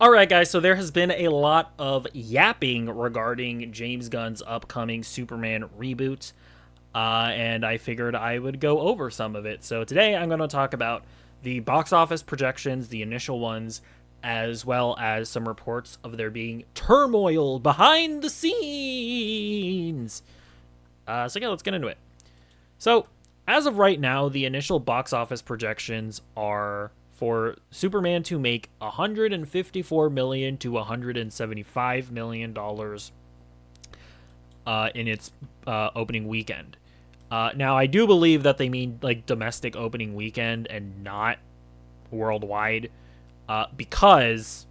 Alright, guys, so there has been a lot of yapping regarding James Gunn's upcoming Superman reboot, and I figured I would go over some of it. So today I'm going to talk about the box office projections, the initial ones, as well as some reports of there being turmoil behind the scenes. So yeah, let's get into it. So, as of right now, the initial box office projections are for Superman to make $154 million to $175 million in its opening weekend. Now, I do believe that they mean like domestic opening weekend and not worldwide, because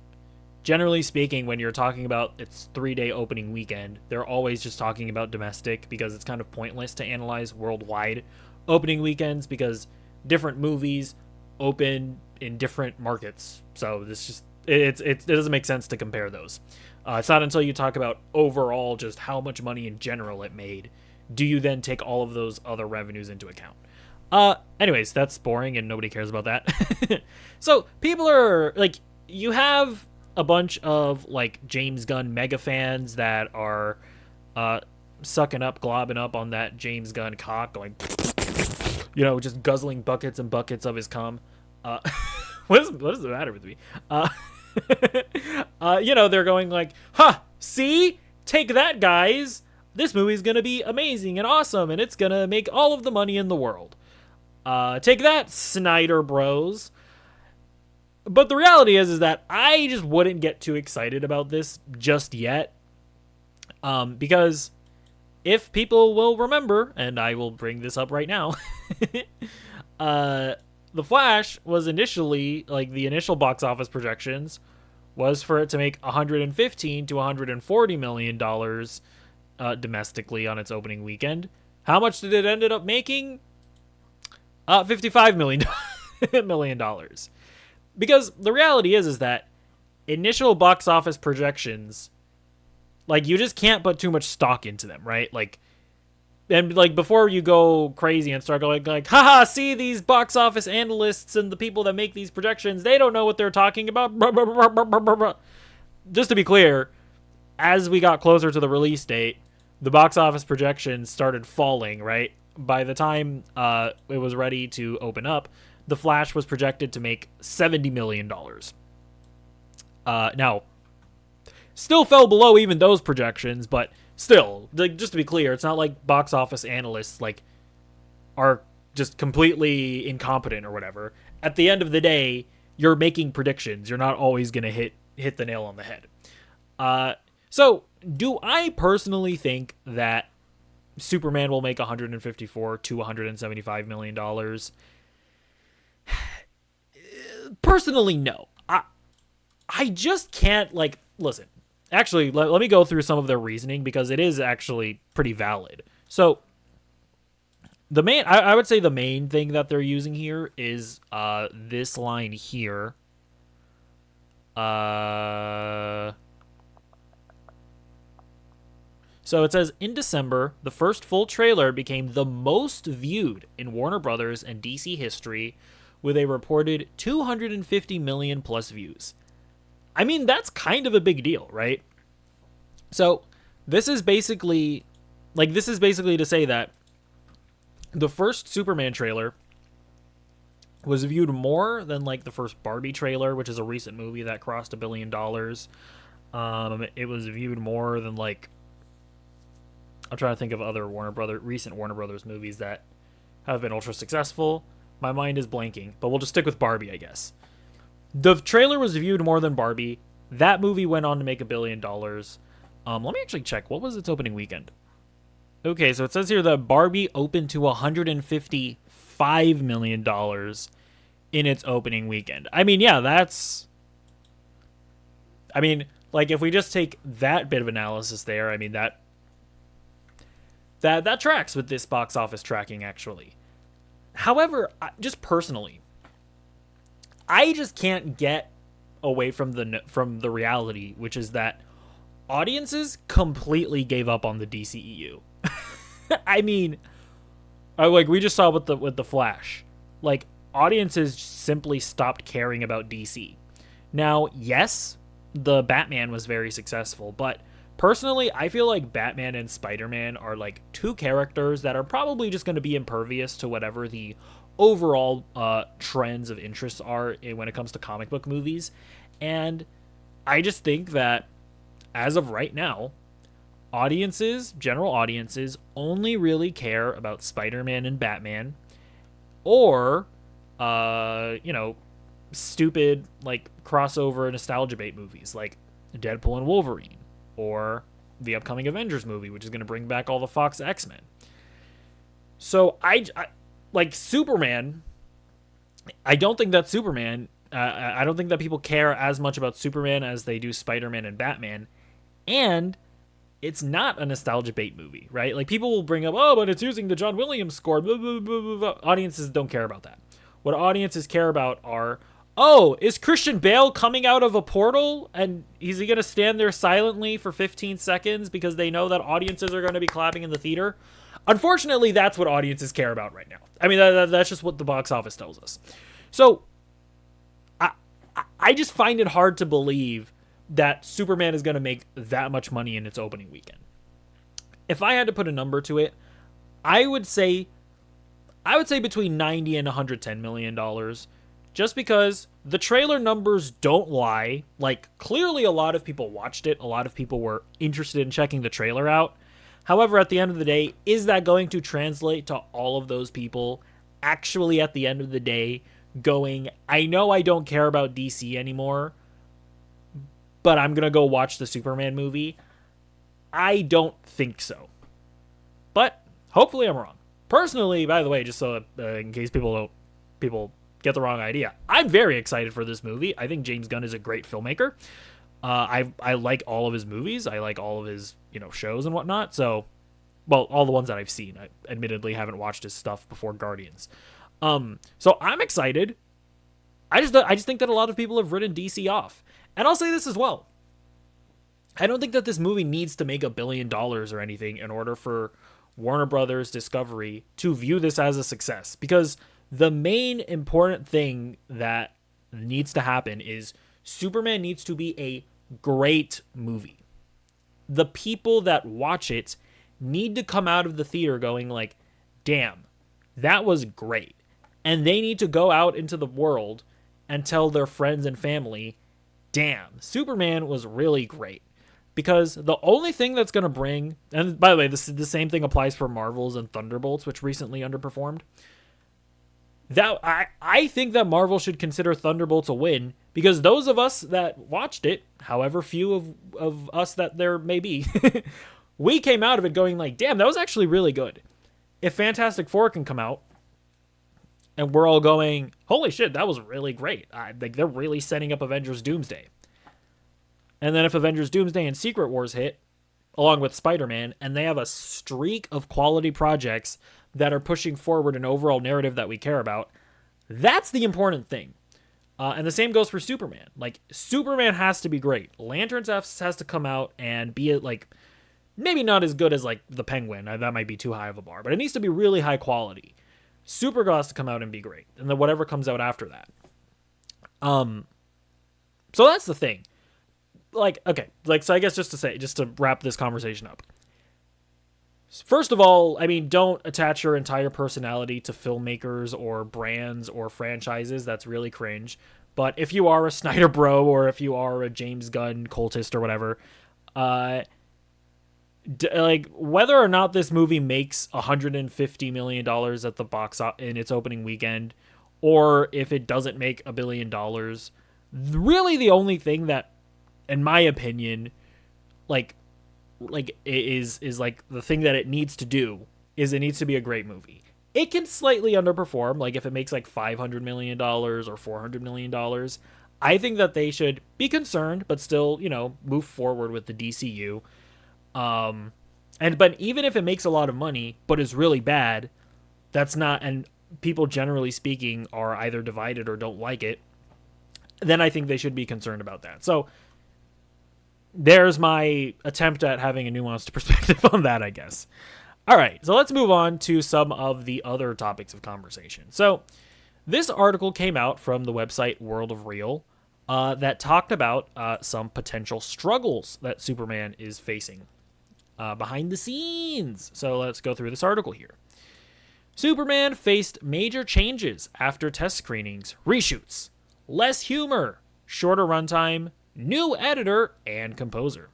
generally speaking, when you're talking about its 3-day opening weekend, they're always just talking about domestic because it's kind of pointless to analyze worldwide opening weekends because different movies open in different markets. So this just it doesn't make sense to compare those. It's not until you talk about overall just how much money in general it made do you then take all of those other revenues into account. Anyways, that's boring and nobody cares about that. So people are like, you have a bunch of like James Gunn mega fans that are sucking up, globbing up on that James Gunn cock, going, just guzzling buckets and buckets of his cum. What is the matter with me? They're going like, see? Take that, guys. This movie's gonna be amazing and awesome, and it's gonna make all of the money in the world. Take that, Snyder Bros. But the reality is that I just wouldn't get too excited about this just yet. Because if people will remember, and I will bring this up right now, The Flash was initially, like, the initial box office projections was for it to make $115 to $140 million domestically on its opening weekend. How much did it ended up making? $55 million. Because the reality is that initial box office projections, like, you just can't put too much stock into them, right? Like, and like before you go crazy and start going like, haha, see these box office analysts and the people that make these projections, they don't know what they're talking about. Just to be clear, as we got closer to the release date, the box office projections started falling, right? By the time it was ready to open up, The Flash was projected to make $70 million. Now, still fell below even those projections, but still, like, just to be clear, it's not like box office analysts like are just completely incompetent or whatever. At the end of the day, you're making predictions. You're not always gonna hit the nail on the head. So, do I personally think that Superman will make 154 to 175 million dollars? Personally, no. I just can't, like, listen. Actually, let me go through some of their reasoning because it is actually pretty valid. So, I would say the main thing that they're using here is this line here. So it says, in December, the first full trailer became the most viewed in Warner Brothers and DC history with a reported 250 million plus views. I mean, that's kind of a big deal, right? So this is basically to say that the first Superman trailer was viewed more than like the first Barbie trailer, which is a recent movie that crossed $1 billion. It was viewed more than, like, I'm trying to think of other recent Warner Brothers movies that have been ultra successful. My mind is blanking, but we'll just stick with Barbie, I guess. The trailer was viewed more than Barbie. That movie went on to make $1 billion. Let me actually check. What was its opening weekend? Okay, so it says here that Barbie opened to $155 million in its opening weekend. I mean, yeah, like, if we just take that bit of analysis there, I mean, that tracks with this box office tracking, actually. However, just personally, I just can't get away from the reality, which is that audiences completely gave up on the DCEU. I mean, like we just saw with the Flash, like audiences simply stopped caring about DC. Now, yes, the Batman was very successful, but personally, I feel like Batman and Spider-Man are like two characters that are probably just going to be impervious to whatever the overall trends of interest are when it comes to comic book movies. And I just think that as of right now, general audiences, only really care about Spider-Man and Batman, or, you know, stupid like crossover nostalgia bait movies like Deadpool and Wolverine, or the upcoming Avengers movie, which is going to bring back all the Fox X-Men. So I like Superman. I don't think that Superman. I don't think that people care as much about Superman as they do Spider-Man and Batman, and it's not a nostalgia bait movie, right? Like people will bring up, oh, but it's using the John Williams score. Blah, blah, blah, blah, blah. Audiences don't care about that. What audiences care about are, oh, is Christian Bale coming out of a portal and is he going to stand there silently for 15 seconds because they know that audiences are going to be clapping in the theater? Unfortunately, that's what audiences care about right now. I mean, that's just what the box office tells us. So I just find it hard to believe that Superman is going to make that much money in its opening weekend. If I had to put a number to it, I would say between 90 and 110 million dollars, just because the trailer numbers don't lie. Like clearly a lot of people watched it, a lot of people were interested in checking the trailer out. However, at the end of the day, is that going to translate to all of those people actually at the end of the day going, I know I don't care about DC anymore, but I'm going to go watch the Superman movie? I don't think so. But hopefully I'm wrong. Personally, by the way, just so in case people get the wrong idea, I'm very excited for this movie. I think James Gunn is a great filmmaker. I like all of his movies. I like all of his, shows and whatnot. So, well, all the ones that I've seen. I admittedly haven't watched his stuff before Guardians. So I'm excited. I just think that a lot of people have written DC off. And I'll say this as well. I don't think that this movie needs to make $1 billion or anything in order for Warner Brothers Discovery to view this as a success. Because the main important thing that needs to happen is Superman needs to be a great movie. The people that watch it need to come out of the theater going like, damn, that was great. And they need to go out into the world and tell their friends and family, damn, Superman was really great. Because the only thing that's going to bring, and by the way, the same thing applies for Marvels and Thunderbolts, which recently underperformed. That I think that Marvel should consider Thunderbolts a win, because those of us that watched it, however few of us that there may be, we came out of it going like, damn, that was actually really good. If Fantastic Four can come out, and we're all going, holy shit, that was really great. Like they're really setting up Avengers Doomsday. And then if Avengers Doomsday and Secret Wars hit, along with Spider-Man, and they have a streak of quality projects that are pushing forward an overall narrative that we care about, that's the important thing. And the same goes for Superman. Like, Superman has to be great. Lanterns has to come out and be, like, maybe not as good as, like, the Penguin. That might be too high of a bar. But it needs to be really high quality. Supergirl has to come out and be great. And then whatever comes out after that. So that's the thing. Like, okay, like, so I guess just to wrap this conversation up. First of all, I mean, don't attach your entire personality to filmmakers or brands or franchises. That's really cringe. But if you are a Snyder bro, or if you are a James Gunn cultist or whatever, like, whether or not this movie makes $150 million at the box in its opening weekend, or if it doesn't make $1 billion, really the only thing that, in my opinion, like is like the thing that it needs to do is it needs to be a great movie. It can slightly underperform, like if it makes like $500 million or $400 million. I think that they should be concerned, but still, move forward with the DCU. But even if it makes a lot of money, but is really bad, that's not, and people generally speaking are either divided or don't like it, then I think they should be concerned about that. So there's my attempt at having a nuanced perspective on that, I guess. All right, so let's move on to some of the other topics of conversation. So this article came out from the website World of Real. that talked about some potential struggles that Superman is facing behind the scenes. So let's go through this article here. Superman faced major changes after test screenings, reshoots, less humor, shorter runtime, new editor, and composer.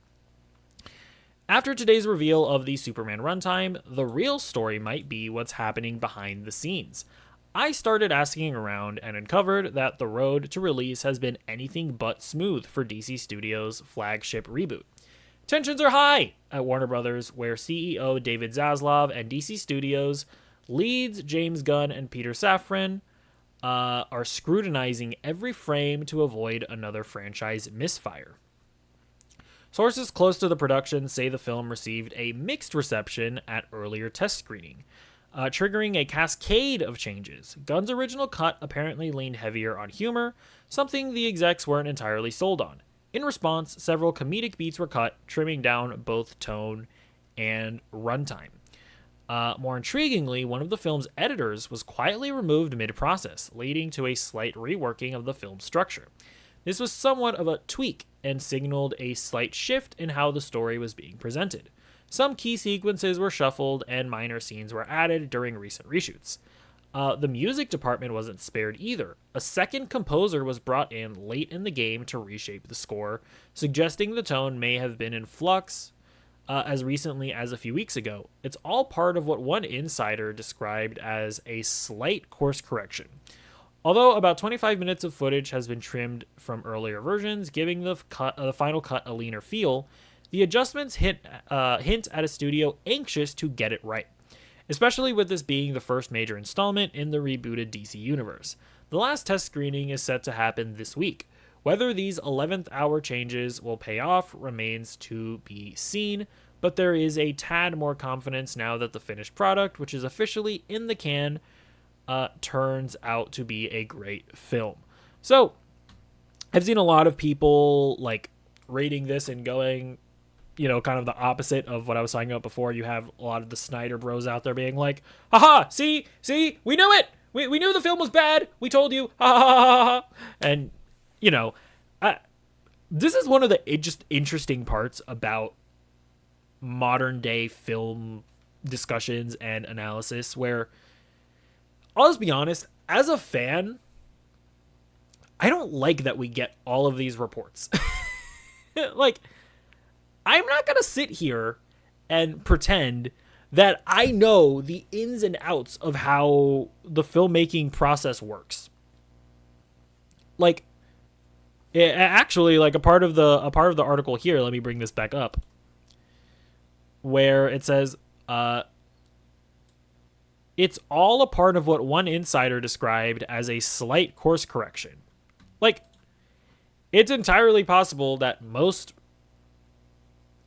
After today's reveal of the Superman runtime, the real story might be what's happening behind the scenes. I started asking around and uncovered that the road to release has been anything but smooth for DC Studios' flagship reboot. Tensions are high at Warner Brothers, where CEO David Zaslav and DC Studios leads James Gunn and Peter Safran are scrutinizing every frame to avoid another franchise misfire. Sources close to the production say the film received a mixed reception at earlier test screening, triggering a cascade of changes. Gunn's original cut apparently leaned heavier on humor, something the execs weren't entirely sold on. In response, several comedic beats were cut, trimming down both tone and runtime. More intriguingly, one of the film's editors was quietly removed mid-process, leading to a slight reworking of the film's structure. This was somewhat of a tweak and signaled a slight shift in how the story was being presented. Some key sequences were shuffled and minor scenes were added during recent reshoots. The music department wasn't spared either. A second composer was brought in late in the game to reshape the score, suggesting the tone may have been in flux as recently as a few weeks ago. It's all part of what one insider described as a slight course correction. Although about 25 minutes of footage has been trimmed from earlier versions, giving the final cut a leaner feel, the adjustments hint at a studio anxious to get it right, especially with this being the first major installment in the rebooted DC universe. The last test screening is set to happen this week. Whether these 11th hour changes will pay off remains to be seen, but there is a tad more confidence now that the finished product, which is officially in the can, turns out to be a great film. So I've seen a lot of people like rating this and going, kind of the opposite of what I was talking about before. You have a lot of the Snyder bros out there being like, haha, see, we knew it. We knew the film was bad. We told you. Ha ha ha ha. And, this is one of the just interesting parts about modern day film discussions and analysis where, I'll just be honest, as a fan, I don't like that we get all of these reports. Like, I'm not going to sit here and pretend that I know the ins and outs of how the filmmaking process works. Like, actually, like a part of the article here, let me bring this back up, where it says, it's all a part of what one insider described as a slight course correction. Like, it's entirely possible that most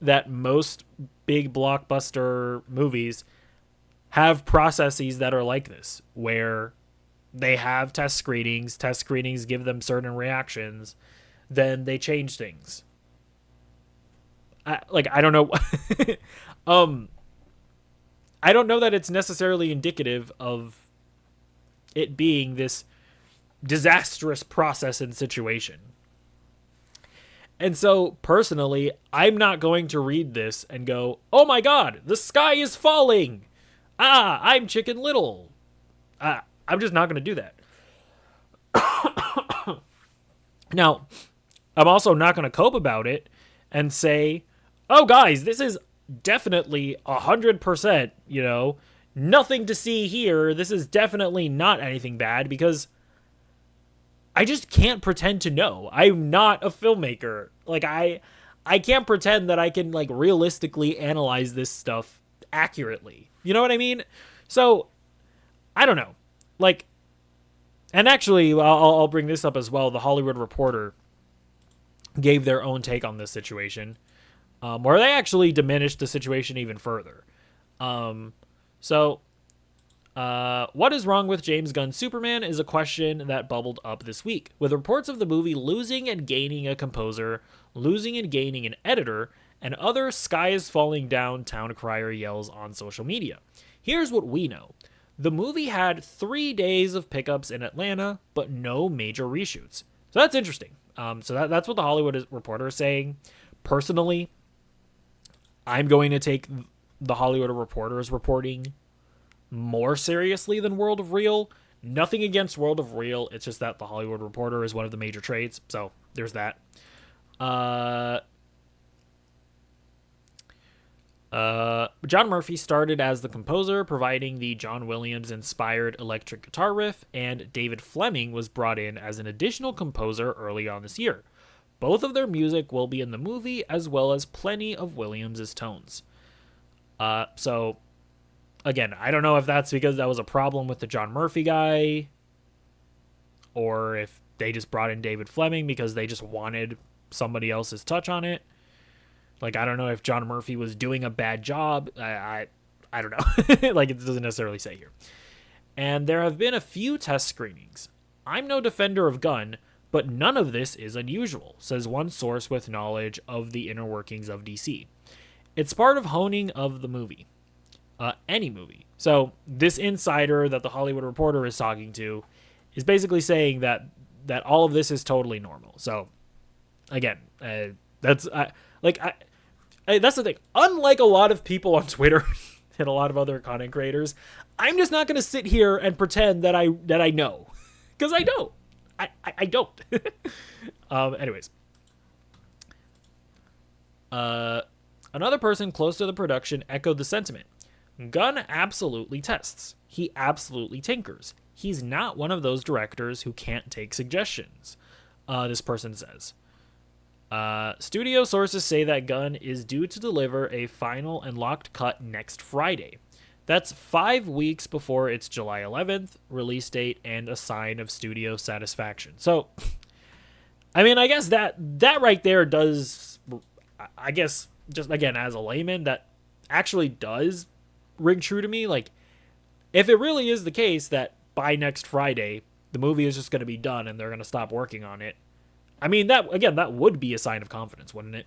big blockbuster movies have processes that are like this, where they have test screenings give them certain reactions, then they change things. I don't know. I don't know that it's necessarily indicative of it being this disastrous process and situation. And so, personally, I'm not going to read this and go, oh my god, the sky is falling! I'm Chicken Little. I'm just not going to do that. Now, I'm also not going to cope about it and say, oh guys, this is definitely 100%, nothing to see here. This is definitely not anything bad, because I just can't pretend to know. I'm not a filmmaker. Like, I can't pretend that I can, like, realistically analyze this stuff accurately. You know what I mean? So, I don't know. Like, and actually, I'll bring this up as well. The Hollywood Reporter gave their own take on this situation, where they actually diminished the situation even further. What is wrong with James Gunn's Superman is a question that bubbled up this week, with reports of the movie losing and gaining a composer, losing and gaining an editor, and other sky is falling down town crier yells on social media. Here's what we know. The movie had 3 days of pickups in Atlanta, but no major reshoots. So that's interesting. So that's what the Hollywood Reporter is saying. Personally, I'm going to take the Hollywood Reporter's reporting more seriously than World of Real. Nothing against World of Real. It's just that the Hollywood Reporter is one of the major trades. So there's that. John Murphy started as the composer, providing the John Williams-inspired electric guitar riff, and David Fleming was brought in as an additional composer early on this year. Both of their music will be in the movie, as well as plenty of Williams' tones. So, again, I don't know if that's because that was a problem with the John Murphy guy, or if they just brought in David Fleming because they just wanted somebody else's touch on it. Like, I don't know if John Murphy was doing a bad job. I don't know. Like, it doesn't necessarily say here. And there have been a few test screenings. I'm no defender of Gunn, but none of this is unusual, says one source with knowledge of the inner workings of DC. It's part of honing of the movie. Any movie. So this insider that the Hollywood Reporter is talking to is basically saying that all of this is totally normal. So, again, that's the thing. Unlike a lot of people on Twitter and a lot of other content creators, I'm just not going to sit here and pretend that I know, because I don't. I don't. Anyways, another person close to the production echoed the sentiment. Gunn absolutely tests. He absolutely tinkers. He's not one of those directors who can't take suggestions. This person says. Studio sources say that Gunn is due to deliver a final and locked cut next Friday. That's 5 weeks before its July 11th release date, and a sign of studio satisfaction. So, I mean, I guess that right there does, I guess, just again, as a layman, that actually does ring true to me. Like, if it really is the case that by next Friday, the movie is just going to be done and they're going to stop working on it, I mean, that would be a sign of confidence, wouldn't it?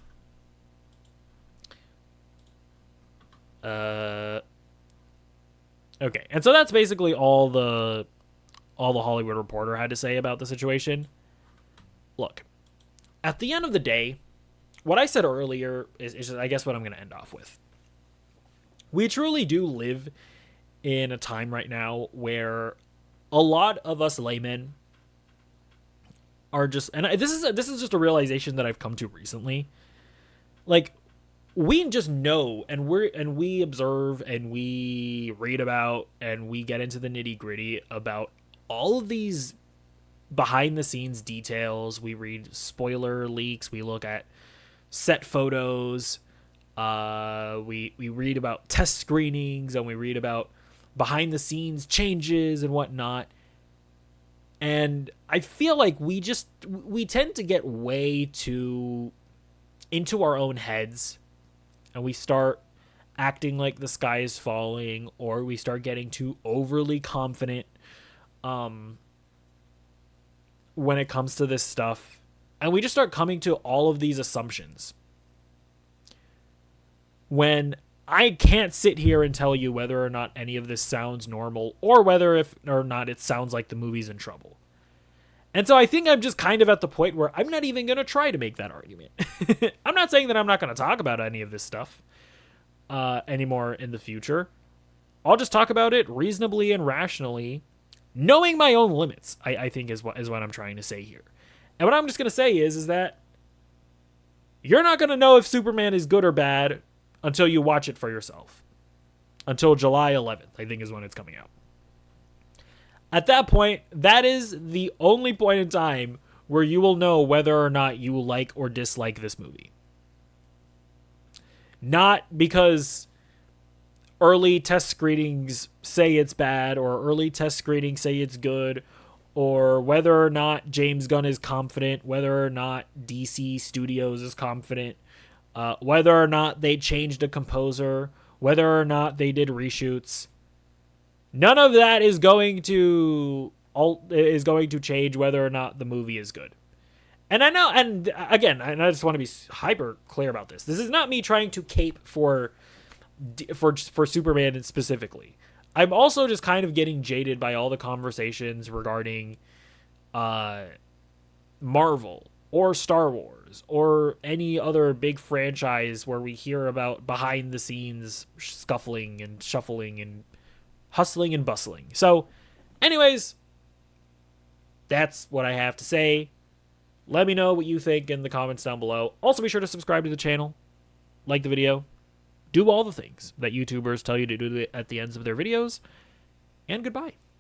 Okay, and so that's basically all the Hollywood Reporter had to say about the situation. Look, at the end of the day, what I said earlier is just, I guess, what I'm going to end off with. We truly do live in a time right now where a lot of us laymen are just, and this is just a realization that I've come to recently. Like, we just know, and we observe, and we read about, and we get into the nitty gritty about all of these behind the scenes details. We read spoiler leaks. We look at set photos. We read about test screenings, and we read about behind the scenes changes and whatnot. And I feel like we tend to get way too into our own heads, and we start acting like the sky is falling, or we start getting too overly confident when it comes to this stuff. And we just start coming to all of these assumptions, when I can't sit here and tell you whether or not any of this sounds normal, or whether or not it sounds like the movie's in trouble. And so I think I'm just kind of at the point where I'm not even going to try to make that argument. I'm not saying that I'm not going to talk about any of this stuff anymore in the future. I'll just talk about it reasonably and rationally, knowing my own limits, I think is what I'm trying to say here. And what I'm just going to say is that you're not going to know if Superman is good or bad until you watch it for yourself. Until July 11th, I think, is when it's coming out. At that point, that is the only point in time where you will know whether or not you like or dislike this movie. Not because early test screenings say it's bad, or early test screenings say it's good, or whether or not James Gunn is confident, whether or not DC Studios is confident, whether or not they changed a composer, whether or not they did reshoots. None of that is going to change whether or not the movie is good. And I know, and again, and I just want to be hyper clear about this. This is not me trying to cape for Superman specifically. I'm also just kind of getting jaded by all the conversations regarding Marvel or Star Wars or any other big franchise where we hear about behind the scenes scuffling and shuffling and hustling and bustling. So, anyways, that's what I have to say. Let me know what you think in the comments down below. Also, be sure to subscribe to the channel, like the video, do all the things that YouTubers tell you to do at the ends of their videos, and goodbye.